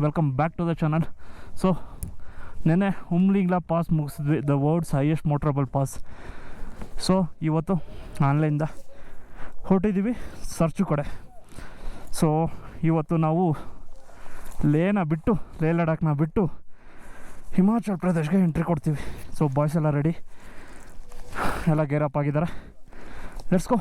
Welcome back to the channel. So ನೆನ್ನೆ Umlingla pass ಮುಗಿಸಿದ್ವಿ, the world's highest motorable pass. So ಇವತ್ತು ಆನ್ಲೈನಿಂದ ಹೊರಟಿದ್ದೀವಿ search ಕಡೆ. ಸೊ ಇವತ್ತು ನಾವು ಲೇನ ಬಿಟ್ಟು, ಲೇ ಲಡಾಖ್ನ ಬಿಟ್ಟು ಹಿಮಾಚಲ್ ಪ್ರದೇಶ್ಗೆ ಎಂಟ್ರಿ ಕೊಡ್ತೀವಿ. ಸೊ ಬಾಯ್ಸ್ ಎಲ್ಲ ರೆಡಿ, ಎಲ್ಲ ಗೇರಪ್ ಆಗಿದ್ದಾರೆ. Let's go.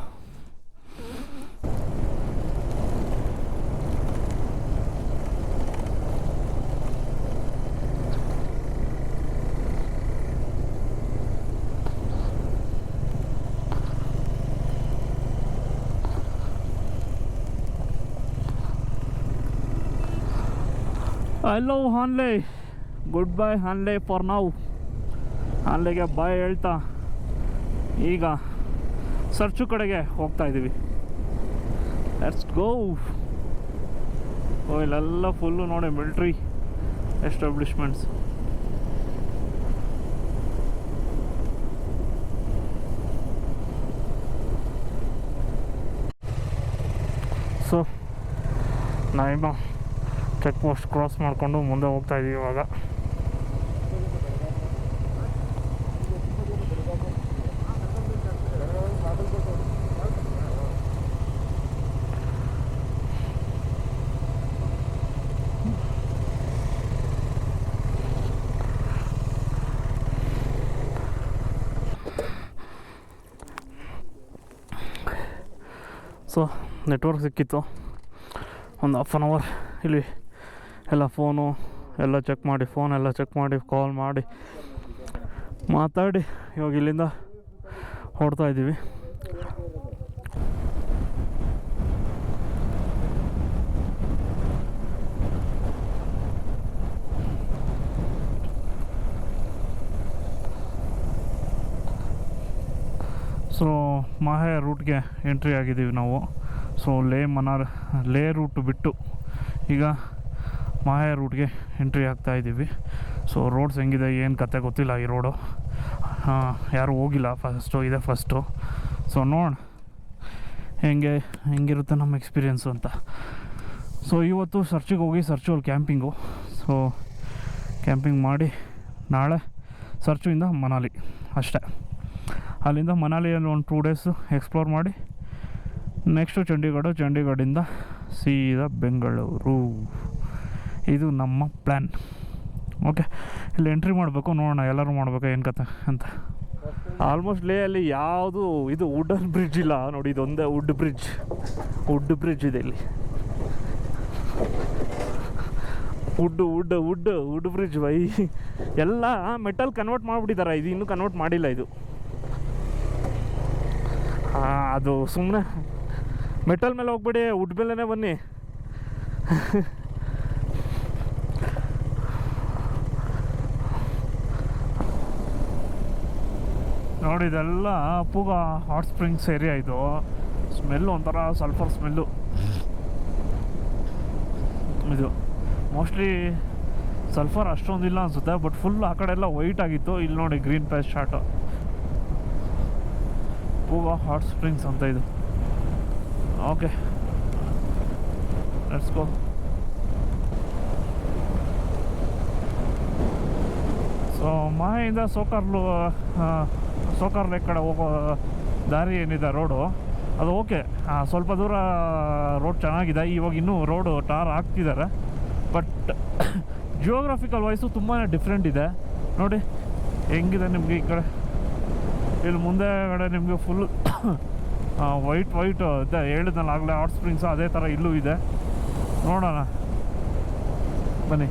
Hello Hanle, good bye Hanle for ನಾವು. ಹಾನ್ಲೆಗೆ ಬಾಯ್ ಹೇಳ್ತಾ ಈಗ ಸರ್ಚು ಕಡೆಗೆ ಹೋಗ್ತಾ ಇದ್ದೀವಿ. Let's go. ಓ ಇಲ್ಲೆಲ್ಲ ಫುಲ್ಲು ನೋಡಿ military establishments. So Nyoma check post cross ಮಾಡಿಕೊಂಡು ಮುಂದೆ ಹೋಗ್ತಾ ಇದ್ದೀವಿ ಇವಾಗ. ಸೊ ನೆಟ್ವರ್ಕ್ ಸಿಕ್ಕಿತ್ತು ಒಂದು ಹಾಫ್ ಆನ್ ಅವರ್. ಇಲ್ಲಿ ಎಲ್ಲ ಫೋನು ಎಲ್ಲ ಚೆಕ್ ಮಾಡಿ, ಫೋನೆಲ್ಲ ಚೆಕ್ ಮಾಡಿ, ಕಾಲ್ ಮಾಡಿ ಮಾತಾಡಿ ಇವಾಗ ಇಲ್ಲಿಂದ ಹೊರಡ್ತಾ ಇದ್ದೀವಿ. ಸೊ ಮಾಹೆ ರೂಟ್ಗೆ ಎಂಟ್ರಿ ಆಗಿದ್ದೀವಿ ನಾವು. ಸೊ ಲೇ ರೂಟ್ ಬಿಟ್ಟು ಈಗ ಮಾಹೆ ರೂಟ್ಗೆ ಎಂಟ್ರಿ ಆಗ್ತಾ ಇದ್ದೀವಿ. ಸೊ ರೋಡ್ಸ್ ಹೆಂಗಿದೆ ಏನು ಕತೆ ಗೊತ್ತಿಲ್ಲ, ಈ ರೋಡು ಯಾರೂ ಹೋಗಿಲ್ಲ, ಇದೇ ಫಸ್ಟು. ಸೊ ನೋಡೋಣ ಹೆಂಗಿರುತ್ತೆ ನಮ್ಮ ಎಕ್ಸ್ಪೀರಿಯೆನ್ಸು ಅಂತ. ಸೊ ಇವತ್ತು ಸರ್ಚಿಗೆ ಹೋಗಿ ಸರ್ಚಲ್ಲಿ ಕ್ಯಾಂಪಿಂಗು. ಸೊ ಕ್ಯಾಂಪಿಂಗ್ ಮಾಡಿ ನಾಳೆ ಸರ್ಚುಯಿಂದ ಮನಾಲಿ ಅಷ್ಟೇ. ಅಲ್ಲಿಂದ ಮನಾಲಿಯಲ್ಲಿ ಒಂದು 2 ಡೇಸು ಎಕ್ಸ್ಪ್ಲೋರ್ ಮಾಡಿ ನೆಕ್ಸ್ಟು ಚಂಡೀಗಢದಿಂದ ಸೀದಾ ಬೆಂಗಳೂರು. ಇದು ನಮ್ಮ ಪ್ಲ್ಯಾನ್. ಓಕೆ, ಇಲ್ಲಿ ಎಂಟ್ರಿ ಮಾಡಬೇಕು, ನೋಡೋಣ ಎಲ್ಲರೂ ಮಾಡಬೇಕು ಏನು ಕತೆ ಅಂತ. ಆಲ್ಮೋಸ್ಟ್ ಲೇಯಲ್ಲಿ ಯಾವುದು ಇದು ವುಡನ್ ಬ್ರಿಡ್ಜ್ ಇಲ್ಲ ನೋಡಿ, ಇದೊಂದೇ ವುಡ್ ಬ್ರಿಡ್ಜ್ ಇದೆ ಇಲ್ಲಿ. ವುಡ್ ಬ್ರಿಡ್ಜ್ ಬೈ ಎಲ್ಲ ಮೆಟಲ್ ಕನ್ವರ್ಟ್ ಮಾಡಿಬಿಟ್ಟಿದ್ದಾರೆ. ಇದು ಇನ್ನೂ ಕನ್ವರ್ಟ್ ಮಾಡಿಲ್ಲ ಇದು. ಅದು ಸುಮ್ಮನೆ ಮೆಟಲ್ ಮೇಲೆ ಹೋಗ್ಬೇಡಿ, ವುಡ್ ಮೇಲೇ ಬನ್ನಿ. ನೋಡಿ ಇದೆಲ್ಲ ಪೂಗ ಹಾಟ್ ಸ್ಪ್ರಿಂಗ್ಸ್ ಏರಿಯಾ. ಇದು ಸ್ಮೆಲ್ಲು ಒಂಥರ ಸಲ್ಫರ್ ಸ್ಮೆಲ್ಲು. ಇದು ಮೋಸ್ಟ್ಲಿ ಸಲ್ಫರ್ ಅಷ್ಟೊಂದಿಲ್ಲ ಅನಿಸುತ್ತೆ, ಬಟ್ ಫುಲ್ ಆ ಕಡೆ ಎಲ್ಲ ವೈಟ್ ಆಗಿತ್ತು. ಇಲ್ಲಿ ನೋಡಿ green patch short, Puga hot springs ಅಂತ ಇದು. Okay let's go. ಸೊ ಮಾಹೆಯಿಂದ ಸೋಕಾರ್ ಲೇಕ್ ಕಡೆ ಹೋಗೋ ದಾರಿ ಏನಿದೆ ರೋಡು, ಅದು ಓಕೆ, ಸ್ವಲ್ಪ ದೂರ ರೋಡ್ ಚೆನ್ನಾಗಿದೆ. ಇವಾಗ ಇನ್ನೂ ರೋಡು ಟಾರ್ ಹಾಕ್ತಿದ್ದಾರೆ, ಬಟ್ ಜಿಯೋಗ್ರಫಿಕಲ್ ವೈಸು ತುಂಬಾ ಡಿಫ್ರೆಂಟ್ ಇದೆ. ನೋಡಿ ಹೆಂಗಿದೆ ನಿಮಗೆ ಈ ಕಡೆ. ಇಲ್ಲಿ ಮುಂದೆ ಕಡೆ ನಿಮಗೆ ಫುಲ್ ವೈಟ್ ಇದೆ, ಹೇಳಿದ್ನಲ್ಲ ಆಗಲೇ ಹಾಟ್ ಸ್ಪ್ರಿಂಗ್ಸ್, ಅದೇ ಥರ ಇಲ್ಲೂ ಇದೆ. ನೋಡೋಣ ಬನ್ನಿ.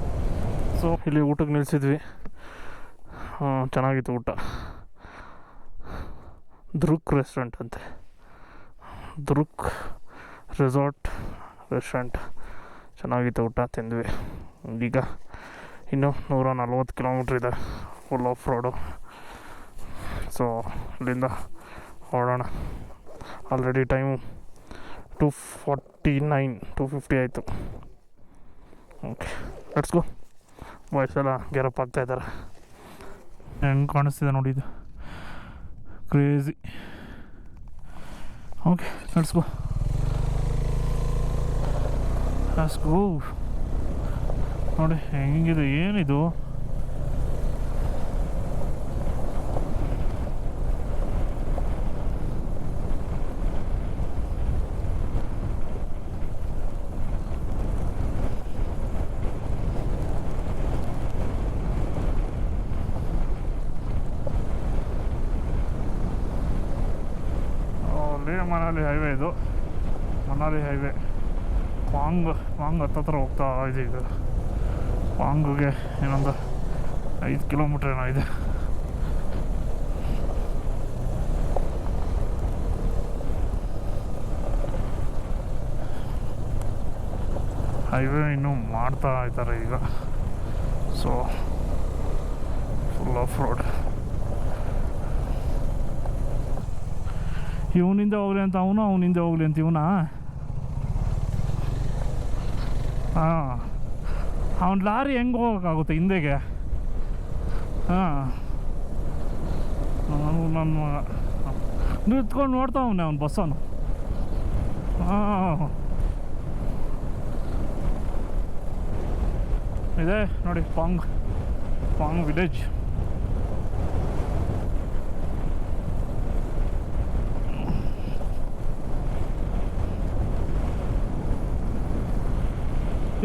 ಸೊ ಇಲ್ಲಿ ಊಟಕ್ಕೆ ನಿಲ್ಲಿಸಿದ್ವಿ, ಚೆನ್ನಾಗಿತ್ತು ಊಟ. ಧ್ರುಕ್ ರೆಸ್ಟೋರೆಂಟ್ ಅಂತೆ, ಧ್ರುಕ್ ರೆಸಾರ್ಟ್ ರೆಸ್ಟೋರೆಂಟ್. ಚೆನ್ನಾಗಿತ್ತು ಊಟ, ತಿಂದ್ವಿ. ಈಗ ಇನ್ನೂ 140 ಕಿಲೋಮೀಟ್ರ್ ಇದೆ ಫುಲ್ ಆಫ್ ರೋಡು. ಸೊ ಇಲ್ಲಿಂದ ಹೊರಡೋಣ. ಆಲ್ರೆಡಿ ಟೈಮು 2:50 ಆಯಿತು. Okay let's go. ಬಾಯ್ಸ್ ಎಲ್ಲ ಗೆರಪ್ ಆಗ್ತಾಯಿದ್ದಾರೆ. ಹೆಂಗೆ ಕಾಣಿಸ್ತಿದೆ ನೋಡಿ, ಇದು ಕ್ರೇಜಿ. ಓಕೆ ಲೆಟ್ಸ್ ಗೋ. ನೋಡಿ ಹೆಂಗಿದೆ, ಏನಿದು ಮನಾಲಿ ಹೈವೇ, ಇದು ಮನಾಲಿ ಹೈವೇ. ಪಾಂಗ್ ಹತ್ತತ್ರ ಹೋಗ್ತಾ ಇದೆ. ಈಗ ಪಾಂಗ್ಗೆ ಇನ್ನೊಂದು 5 ಕಿಲೋಮೀಟ್ರ್ ಏನೋ ಇದೆ. ಹೈವೇ ಇನ್ನೂ ಮಾಡ್ತಾ ಇದ್ದಾರೆ ಈಗ. So full off road. ಇವನಿಂದ ಹೋಗ್ಲಿ ಅಂತ ಅವನಿಂದ ಹೋಗ್ಲಿ ಅಂತ ಇವನ. ಹಾಂ, ಅವನ ಲಾರಿ ಹೆಂಗೆ ಹೋಗೋಕ್ಕಾಗುತ್ತೆ ಹಿಂದೆಗೆ? ಹಾಂ, ನನ್ನ ಮಗ ನಿಂತ್ಕೊಂಡು ನೋಡ್ತಾವನೆ ಅವನು ಬಸ್ಸನು. ಹಾಂ, ಇದೆ ನೋಡಿ ಪಾಂಗ್ ವಿಲೇಜ್.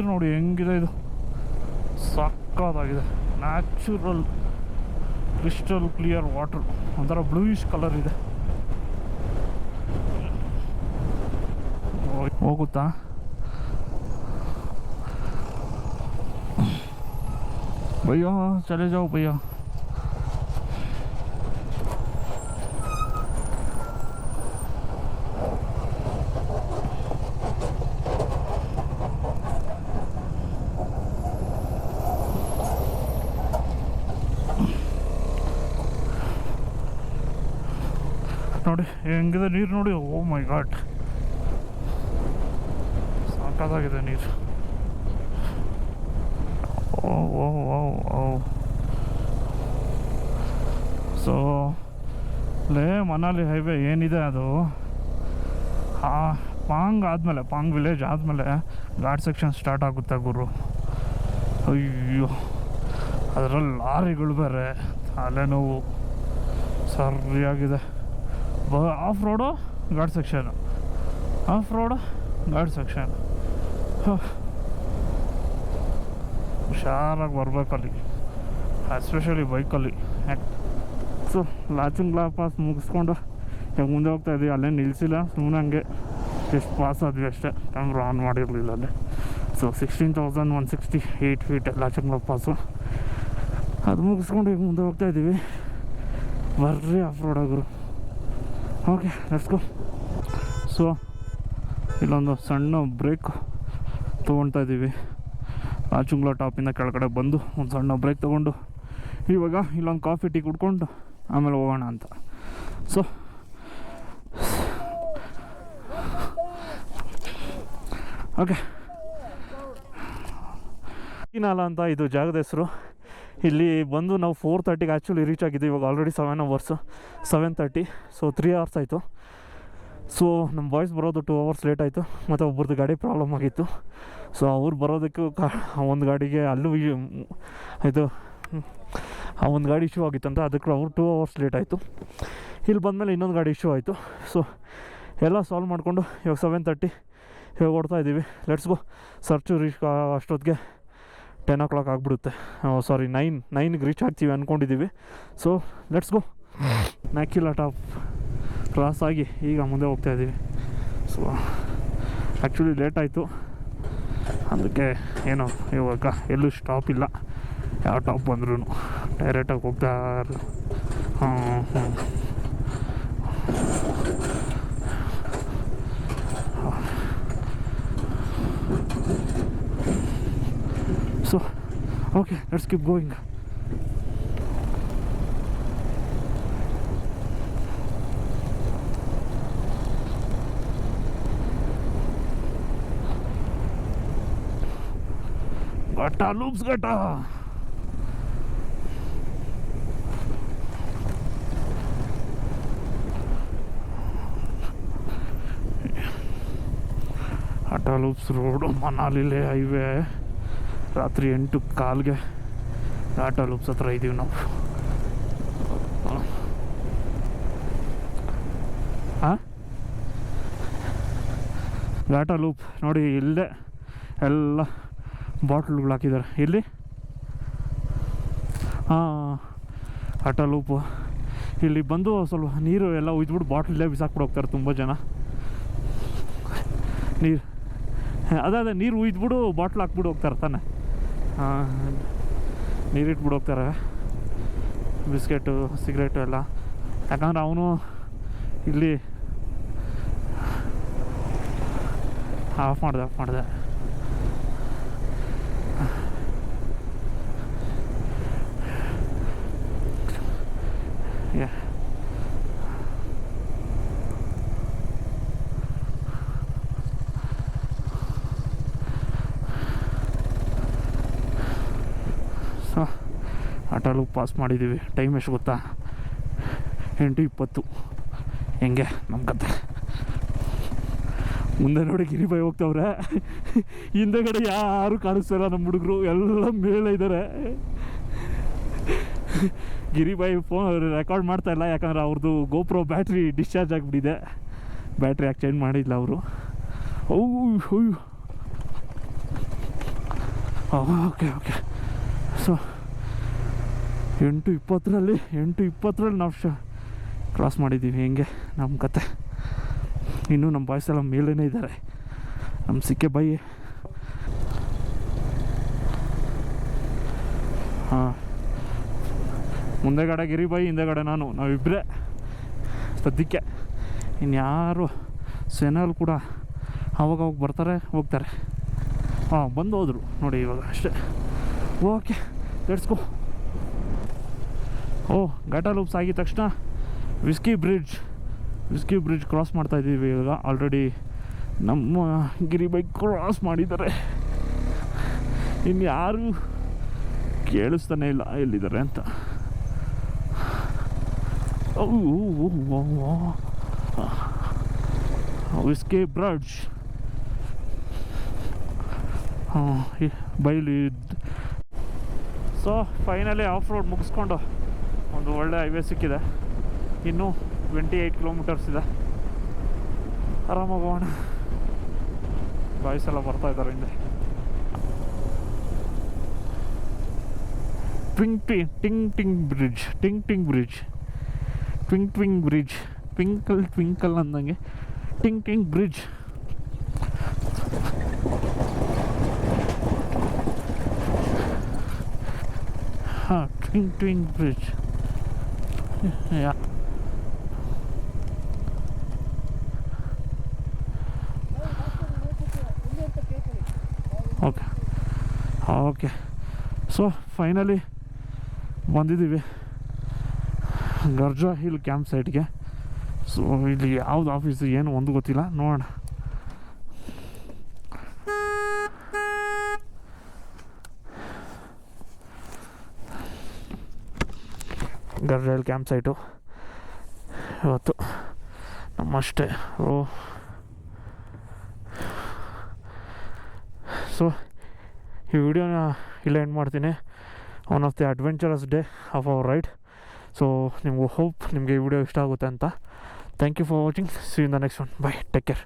ನೋಡಿ ಹೆಂಗಿದೆ ಇದು, ಸಕ್ಕತ್ತಾಗಿದೆ. ನ್ಯಾಚುರಲ್ ಕ್ರಿಸ್ಟಲ್ ಕ್ಲಿಯರ್ ವಾಟರ್, ಒಂಥರ ಬ್ಲೂಯಿಶ್ ಕಲರ್ ಇದೆ. ಹೋಗುತ್ತಾ? ಭಯ್ಯ ಚಲೆ ಜಾओ ಭಯ್ಯ. ನೋಡಿ ಹೆಂಗಿದೆ ನೀರು ನೋಡಿ. ಓ ಮೈ ಗಾಡ್, ಸಾಕಾಗಿದೆ ನೀರು. ಓ ಓ ಓ ಓ ಸೊ ಮನಾಲಿ ಹೈವೇ ಏನಿದೆ ಅದು ಪಾಂಗ್ ವಿಲೇಜ್ ಆದಮೇಲೆ ಘಾಟ್ ಸೆಕ್ಷನ್ ಸ್ಟಾರ್ಟ್ ಆಗುತ್ತೆ ಗುರು. ಅಯ್ಯೋ, ಅದರಲ್ಲಿ ಲಾರಿಗಳು ಬೇರೆ, ತಲೆನೋವು ಸರಿಯಾಗಿದೆ. Of road ghat section, of road ghat section. ಹುಷಾರಾಗಿ ಬರ್ಬೇಕಲ್ಲಿ, ಎಸ್ಪೆಷಲಿ ಬೈಕಲ್ಲಿ. ಸೊ ಲಾಚಿಂಗ್ ಪಾಸ್ ಮುಗಿಸ್ಕೊಂಡು ಈಗ ಮುಂದೆ ಹೋಗ್ತಾ ಇದ್ವಿ. ಅಲ್ಲೇ ನಿಲ್ಲಿಸಿಲ್ಲ, ಸುಮ್ಮನೆ ಹಂಗೆ ಎಷ್ಟು ಪಾಸ್ ಆದ್ವಿ ಅಷ್ಟೇ, ಕ್ಯಾಮ್ರಾ ಆನ್ ಮಾಡಿರಲಿಲ್ಲ ಅಲ್ಲಿ. ಸೊ 16,168 ಫೀಟ್ ಲಾಚಿಂಗ್ ಪಾಸು, ಅದು ಮುಗಿಸ್ಕೊಂಡು ಈಗ ಮುಂದೆ ಹೋಗ್ತಾ ಇದ್ದೀವಿ. ಬರ್ರಿ ಆಫ್ ರೋಡ್ ಆಗಿರು. Okay, let's go. ಸೊ ಇಲ್ಲೊಂದು ಸಣ್ಣ ಬ್ರೇಕ್ ತೊಗೊಳ್ತಾ ಇದ್ದೀವಿ. ಲಾಚುಂಗ್ಲಾ ಟಾಪಿಂದ ಕೆಳಗಡೆ ಬಂದು ಒಂದು ಸಣ್ಣ ಬ್ರೇಕ್ ತೊಗೊಂಡು ಇವಾಗ ಇಲ್ಲೊಂದು ಕಾಫಿ ಟೀ ಕುಡ್ಕೊಂಡು ಆಮೇಲೆ ಹೋಗೋಣ ಅಂತ. ಸೊ ಓಕೆ, ನಾಲ ಅಂತ ಇದು ಜಾಗದ ಹೆಸರು. ಇಲ್ಲಿ ಬಂದು ನಾವು 4:30ಗೆ ಆ್ಯಕ್ಚುಲಿ ರೀಚ್ ಆಗಿದ್ದು. ಇವಾಗ ಆಲ್ರೆಡಿ 7 ಅವರ್ಸು, 7:30. ಸೊ 3 ಅವರ್ಸ್ ಆಯಿತು. ಸೊ ನಮ್ಮ ಬಾಯ್ಸ್ ಬರೋದು 2 ಅವರ್ಸ್ ಲೇಟ್ ಆಯಿತು. ಮತ್ತು ಒಬ್ಬರದ್ದು ಗಾಡಿ ಪ್ರಾಬ್ಲಮ್ ಆಗಿತ್ತು. ಸೊ ಅವ್ರು ಬರೋದಕ್ಕೂ ಒಂದು ಗಾಡಿಗೆ ಅಲ್ಲೂ ಇದು ಆ ಒಂದು ಗಾಡಿ ಇಶ್ಯೂ ಆಗಿತ್ತಂತ, ಅದಕ್ಕೆ ಅವ್ರು 2 ಅವರ್ಸ್ ಲೇಟ್ ಆಯಿತು. ಇಲ್ಲಿ ಬಂದಮೇಲೆ ಇನ್ನೊಂದು ಗಾಡಿ ಇಶ್ಯೂ ಆಯಿತು. ಸೊ ಎಲ್ಲ ಸಾಲ್ವ್ ಮಾಡಿಕೊಂಡು ಇವಾಗ 7:30 ಇವಾಗ ಓಡ್ತಾ ಇದ್ದೀವಿ. Let's go. ಸರ್ಚು ರೀಚ್ ಅಷ್ಟೊತ್ತಿಗೆ 10 o'clock ಆಗಿಬಿಡುತ್ತೆ. ಸಾರಿ 9ಗೆ ರೀಚ್ ಆಗ್ತೀವಿ ಅಂದ್ಕೊಂಡಿದ್ದೀವಿ. So let's go. Nakeela top cross ಆಗಿ ಈಗ ಮುಂದೆ ಹೋಗ್ತಾ ಇದ್ದೀವಿ. ಸೊ ಆ್ಯಕ್ಚುಲಿ ಲೇಟ್ ಆಯಿತು, ಅದಕ್ಕೆ ಏನು ಇವಾಗ ಎಲ್ಲೂ ಸ್ಟಾಪ್ ಇಲ್ಲ. ಯಾವ ಟಾಪ್ ಬಂದ್ರೂ ಡೈರೆಕ್ಟಾಗಿ ಹೋಗ್ತಾ So, okay, let's keep going. Gata loops gata. Gata loops road, Manali le highway. ರಾತ್ರಿ 8:15 ಘಾಟಾ ಲೂಪ್ಸ್ ಹತ್ರ ಇದ್ದೀವಿ ನಾವು. ಹಾಂ, ಘಾಟಾ ಲೂಪ್ ನೋಡಿ, ಇಲ್ಲೇ ಎಲ್ಲ ಬಾಟ್ಲ್ಗಳು ಹಾಕಿದ್ದಾರೆ ಇಲ್ಲಿ. ಹಾಂ, ಘಾಟಾ ಲೂಪು. ಇಲ್ಲಿ ಬಂದು ಸ್ವಲ್ಪ ನೀರು ಎಲ್ಲ ಉಯ್ದ್ಬಿಟ್ಟು ಬಾಟ್ಲಲ್ಲೇ ಬಿಸಾಕ್ಬಿಟ್ಟು ಹೋಗ್ತಾರೆ ತುಂಬ ಜನ. ನೀರು ಅದೇ ನೀರು ಉಯ್ದ್ಬಿಟ್ಟು ಬಾಟ್ಲ್ ಹಾಕ್ಬಿಟ್ಟು ಹೋಗ್ತಾರೆ ತಾನೆ. ನೀರಿಟ್ಬಿಟ್ಟು ಹೋಗ್ತಾರೆ ಬಿಸ್ಕೆಟು ಸಿಗರೇಟು ಎಲ್ಲ. ಯಾಕಂದ್ರೆ ಅವನು ಇಲ್ಲಿ ಆಫ್ ಮಾಡಿದೆ ಸೊ ಆಟೋಲು ಪಾಸ್ ಮಾಡಿದ್ದೀವಿ. ಟೈಮ್ ಎಷ್ಟು ಗೊತ್ತಾ? 8:20. ಹೆಂಗೆ ನಮ್ಮ ಕತೆ. ಮುಂದೆ ನೋಡಿ ಗಿರಿಬಾಯಿ ಹೋಗ್ತವ್ರೆ, ಹಿಂದೆಗಡೆ ಯಾರು ಕಾಣಿಸ್ತಾರ ನಮ್ಮ ಹುಡುಗರು ಎಲ್ಲ ಮೇಲೆ ಇದ್ದಾರೆ. ಗಿರಿಬಾಯಿ ಫೋನ್ ರೆಕಾರ್ಡ್ ಮಾಡ್ತಾಯಿಲ್ಲ, ಯಾಕಂದ್ರೆ ಅವ್ರದ್ದು ಗೋಪ್ರೋ ಬ್ಯಾಟ್ರಿ ಡಿಸ್ಚಾರ್ಜ್ ಆಗಿಬಿಟ್ಟಿದೆ. ಬ್ಯಾಟ್ರಿ ಯಾಕೆ ಚೇಂಜ್ ಮಾಡಿಲ್ಲ ಅವರು. ಓಕೆ ಸೊ 8:20 ನಾವು ಕ್ರಾಸ್ ಮಾಡಿದ್ದೀವಿ. ಹೆಂಗೆ ನಮ್ಮ ಕತೆ. ಇನ್ನೂ ನಮ್ಮ ಬಾಯ್ಸ್ ಎಲ್ಲ ಮೇಲೇ ಇದ್ದಾರೆ. ನಮ್ಮ ಸಿಕ್ಕೆ ಬಾಯಿ. ಹಾಂ, ಮುಂದೆಗಡೆ ಗಿರಿಬಾಯಿ, ಹಿಂದೆಗಡೆ ನಾವಿಬ್ಬರೇ ಸದ್ಯಕ್ಕೆ. ಇನ್ಯಾರು ಸೇನಲ್ಲಿ ಕೂಡ ಅವಾಗ ಬರ್ತಾರೆ ಹೋಗ್ತಾರೆ. ಬಂದು ಹೋದರು ನೋಡಿ ಇವಾಗ ಅಷ್ಟೇ. Okay, let's go. Gata loops ಆಗಿದ ತಕ್ಷಣ ವಿಸ್ಕಿ ಬ್ರಿಡ್ಜ್ ಕ್ರಾಸ್ ಮಾಡ್ತಾಯಿದ್ದೀವಿ ಇವಾಗ. ಆಲ್ರೆಡಿ ನಮ್ಮ ಗಿರಿಬಾಯಿ ಕ್ರಾಸ್ ಮಾಡಿದ್ದಾರೆ. ಇನ್ಯಾರು ಕೇಳಿಸ್ತಾನೆ ಇಲ್ಲ ಎಲ್ಲಿದ್ದಾರೆ ಅಂತ. Whisky bridge. Bailey. So finally off road ಮುಗಿಸ್ಕೊಂಡು ಒಂದು ಒಳ್ಳೆ ಹೈವೇ ಸಿಕ್ಕಿದೆ. ಇನ್ನೂ 28 ಕಿಲೋಮೀಟರ್ಸ್ ಇದೆ. ಆರಾಮಾಗಿ ಹೋಗೋಣ. ಬಾಯ್ಸ್ ಎಲ್ಲ ಬರ್ತಾಯಿದ್ದಾರೆ ಹಿಂದೆ. ಟಿಂಗ್ ಬ್ರಿಡ್ಜ್ ಟ್ವಿಂಕಲ್ ಅಂದಂಗೆ ಟಿಂಗ್ ಬ್ರಿಡ್ಜ್. ಟ್ವಿಂಗ್ ಬ್ರಿಡ್ಜ್. ಯಾ, ಓಕೆ. ಸೊ ಫೈನಲಿ ಬಂದಿದ್ದೀವಿ ಗರ್ಜಾ ಹಿಲ್ ಕ್ಯಾಂಪ್ ಸೈಟ್ಗೆ. ಸೊ ಇಲ್ಲಿ ಯಾವ್ದು ಆಫೀಸು ಏನು ಒಂದು ಗೊತ್ತಿಲ್ಲ, ನೋಡೋಣ. ಗರ್ಜಾ ಹಿಲ್ ಕ್ಯಾಂಪ್ ಸೈಟು ಇವತ್ತು ನಮ್ಮಷ್ಟೇ. ಸೊ ಈ ವಿಡಿಯೋನ ಇಲ್ಲೇ ಎಂಡ್ ಮಾಡ್ತೀನಿ. One of the adventurous day of our ride. So ನಿಮಗೂ ಹೋಪ್ ನಿಮಗೆ ಈ ವಿಡಿಯೋ ಇಷ್ಟ ಆಗುತ್ತೆ ಅಂತ. Thank you for watching. See in the next one. Bye, take care.